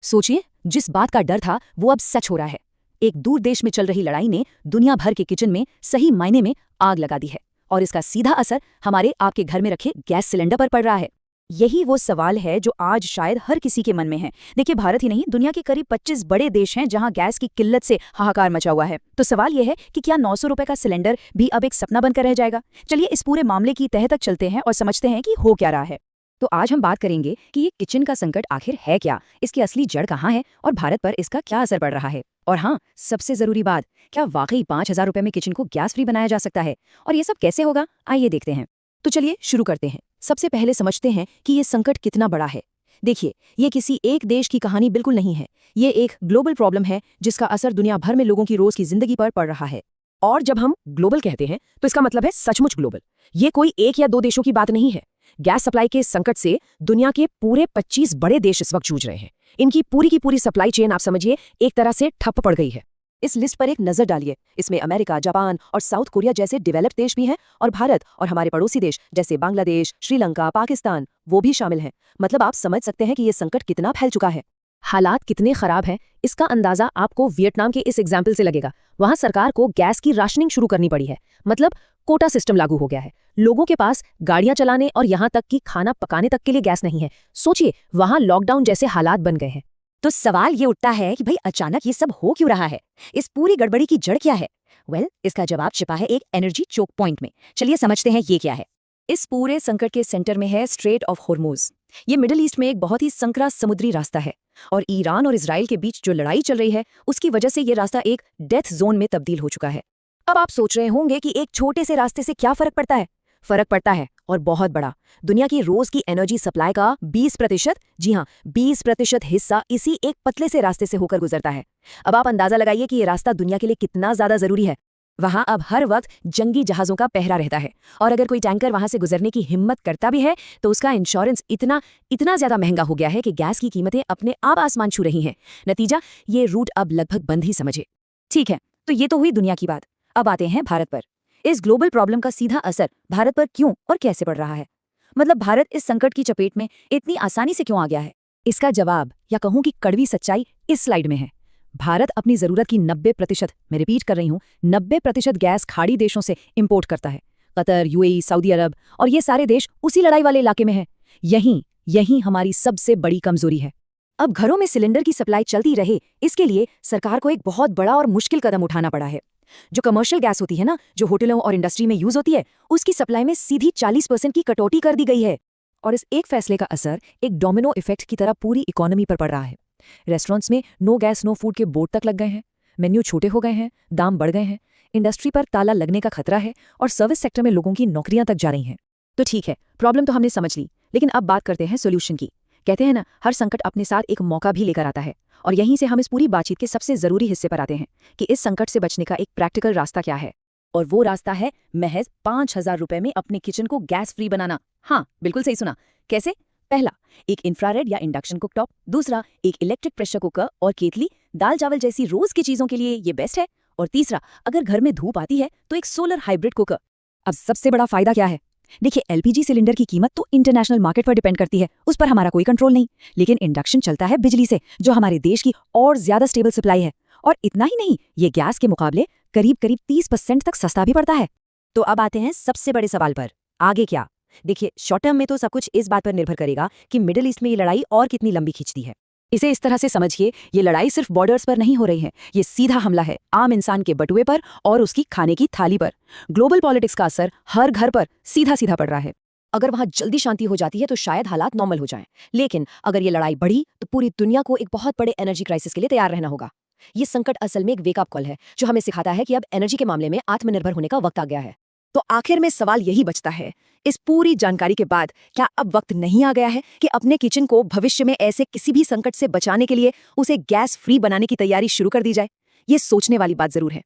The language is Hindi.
सोचिए, जिस बात का डर था वो अब सच हो रहा है। एक दूर देश में चल रही लड़ाई ने दुनिया भर के किचन में सही मायने में आग लगा दी है, और इसका सीधा असर हमारे आपके घर में रखे गैस सिलेंडर पर पड़ रहा है। यही वो सवाल है जो आज शायद हर किसी के मन में है। देखिए, भारत ही नहीं, दुनिया के करीब 25 बड़े देश हैं जहां गैस की किल्लत से हाहाकार मचा हुआ है। तो सवाल यह है कि क्या 900 रुपए का सिलेंडर भी अब एक सपना बनकर रह जाएगा? चलिए इस पूरे मामले की तह तक चलते हैं और समझते हैं कि हो क्या रहा है। तो आज हम बात करेंगे कि ये किचन का संकट आखिर है क्या, इसकी असली जड़ कहाँ है और भारत पर इसका क्या असर पड़ रहा है। और हाँ, सबसे जरूरी बात, क्या वाकई 5,000 रुपए में किचन को गैस फ्री बनाया जा सकता है, और ये सब कैसे होगा, आइए देखते हैं। तो चलिए शुरू करते हैं। सबसे पहले समझते हैं कि ये संकट कितना बड़ा है। देखिए, ये किसी एक देश की कहानी बिल्कुल नहीं है। ये एक ग्लोबल प्रॉब्लम है जिसका असर दुनिया भर में लोगों की रोज की जिंदगी पर पड़ रहा है। और जब हम ग्लोबल कहते हैं तो इसका मतलब है सचमुच ग्लोबल। ये कोई एक या दो देशों की बात नहीं है। गैस सप्लाई के संकट से दुनिया के पूरे 25 बड़े देश इस वक्त जूझ रहे हैं। इनकी पूरी की पूरी सप्लाई चेन आप समझिए एक तरह से ठप पड़ गई है। इस लिस्ट पर एक नजर डालिए। इसमें अमेरिका, जापान और साउथ कोरिया जैसे डेवलप्ड देश भी हैं, और भारत और हमारे पड़ोसी देश जैसे बांग्लादेश, श्रीलंका, पाकिस्तान, वो भी शामिल हैं। मतलब आप समझ सकते हैं कि ये संकट कितना फैल चुका है। हालात कितने खराब हैं, इसका अंदाजा आपको वियतनाम के इस एग्जाम्पल से लगेगा। वहां सरकार को गैस की राशनिंग शुरू करनी पड़ी है। मतलब कोटा सिस्टम लागू हो गया है। लोगों के पास गाड़ियां चलाने और यहां तक कि खाना पकाने तक के लिए गैस नहीं है। सोचिए, वहां लॉकडाउन जैसे हालात बन गए हैं। तो सवाल ये उठता है कि भाई अचानक ये सब हो क्यों रहा है? इस पूरी गड़बड़ी की जड़ क्या है? इसका जवाब छिपा है एक एनर्जी चोक पॉइंट में। चलिए समझते हैं ये क्या है। इस पूरे संकट के सेंटर में है स्ट्रेट ऑफ हॉर्मुज। ये मिडिल ईस्ट में एक बहुत ही संकरा समुद्री रास्ता है, और ईरान और इजराइल के बीच जो लड़ाई चल रही है उसकी वजह से ये रास्ता एक डेथ जोन में तब्दील हो चुका है। अब आप सोच रहे होंगे कि एक छोटे से रास्ते से क्या फर्क पड़ता है। फर्क पड़ता है, और बहुत बड़ा। दुनिया की रोज की एनर्जी सप्लाई का 20%, जी हाँ 20% हिस्सा इसी एक पतले से रास्ते से होकर गुजरता है। अब आप अंदाजा लगाइए कि ये रास्ता दुनिया के लिए कितना ज्यादा जरूरी है। वहां अब हर वक्त जंगी जहाजों का पहरा रहता है, और अगर कोई टैंकर वहां से गुजरने की हिम्मत करता भी है तो उसका इंश्योरेंस इतना ज्यादा महंगा हो गया है कि गैस की कीमतें अपने आप आसमान छू रही हैं। नतीजा, ये रूट अब लगभग बंद ही समझे। ठीक है, तो ये तो हुई दुनिया की बात। अब आते हैं भारत पर। इस ग्लोबल प्रॉब्लम का सीधा असर भारत पर क्यों और कैसे पड़ रहा है? मतलब भारत इस संकट की चपेट में इतनी आसानी से क्यों आ गया है? इसका जवाब, या कहूं कि कड़वी सच्चाई, इस स्लाइड में है। भारत अपनी जरूरत की 90%, मैं रिपीट कर रही हूं, 90% गैस खाड़ी देशों से इंपोर्ट करता है। कतर, यूएई, सऊदी अरब, और ये सारे देश उसी लड़ाई वाले इलाके में हैं। यही हमारी सबसे बड़ी कमजोरी है। अब घरों में सिलेंडर की सप्लाई चलती रहे, इसके लिए सरकार को एक बहुत बड़ा और मुश्किल कदम उठाना पड़ा है। जो कमर्शियल गैस होती है ना, जो होटलों और इंडस्ट्री में यूज होती है, उसकी सप्लाई में सीधी 40% की कटौती कर दी गई है। और इस एक फैसले का असर एक डोमिनो इफेक्ट की तरह पूरी इकोनॉमी पर पड़ रहा है। रेस्टोरेंट्स में नो गैस नो फूड के बोर्ड तक लग गए हैं, मेन्यू छोटे हो गए हैं, दाम बढ़ गए हैं, इंडस्ट्री पर ताला लगने का खतरा है, और सर्विस सेक्टर में लोगों की नौकरियां तक जा रही हैं। तो ठीक है, प्रॉब्लम तो हमने समझ ली, लेकिन अब बात करते हैं सोल्यूशन की। कहते हैं ना, हर संकट अपने साथ एक मौका भी लेकर आता है। और यहीं से हम इस पूरी बातचीत के सबसे जरूरी हिस्से पर आते हैं कि इस संकट से बचने का एक प्रैक्टिकल रास्ता क्या है। और वो रास्ता है महज 5,000 रुपए में अपने किचन को गैस फ्री बनाना। हाँ, बिल्कुल सही सुना। कैसे? पहला, एक इंफ्रारेड या इंडक्शन कुकटॉप। दूसरा, एक इलेक्ट्रिक प्रेशर कुकर और केतली, दाल चावल जैसी रोज की चीजों के लिए ये बेस्ट है। और तीसरा, अगर घर में धूप आती है तो एक सोलर हाइब्रिड कुकर। अब सबसे बड़ा फायदा क्या है? देखिए, एलपीजी सिलेंडर की कीमत तो इंटरनेशनल मार्केट पर डिपेंड करती है, उस पर हमारा कोई कंट्रोल नहीं। लेकिन इंडक्शन चलता है बिजली से, जो हमारे देश की और ज्यादा स्टेबल सप्लाई है। और इतना ही नहीं, ये गैस के मुकाबले करीब 30% तक सस्ता भी पड़ता है। तो अब आते हैं सबसे बड़े सवाल पर, आगे क्या? देखिए, शॉर्ट टर्म में तो सब कुछ इस बात पर निर्भर करेगा कि मिडिल ईस्ट में ये लड़ाई और कितनी लंबी खिंचती है। इसे इस तरह से समझिए, ये लड़ाई सिर्फ बॉर्डर्स पर नहीं हो रही है, ये सीधा हमला है आम इंसान के बटुए पर और उसकी खाने की थाली पर। ग्लोबल पॉलिटिक्स का असर हर घर पर सीधा सीधा पड़ रहा है। अगर वहां जल्दी शांति हो जाती है तो शायद हालात नॉर्मल हो जाएं, लेकिन अगर ये लड़ाई बढ़ी तो पूरी दुनिया को एक बहुत बड़े एनर्जी क्राइसिस के लिए तैयार रहना होगा। ये संकट असल में एक वेकअप कॉल है, जो हमें सिखाता है कि अब एनर्जी के मामले में आत्मनिर्भर होने का वक्त आ गया है। तो आखिर में सवाल यही बचता है, इस पूरी जानकारी के बाद क्या अब वक्त नहीं आ गया है कि अपने किचन को भविष्य में ऐसे किसी भी संकट से बचाने के लिए उसे गैस फ्री बनाने की तैयारी शुरू कर दी जाए? ये सोचने वाली बात जरूर है।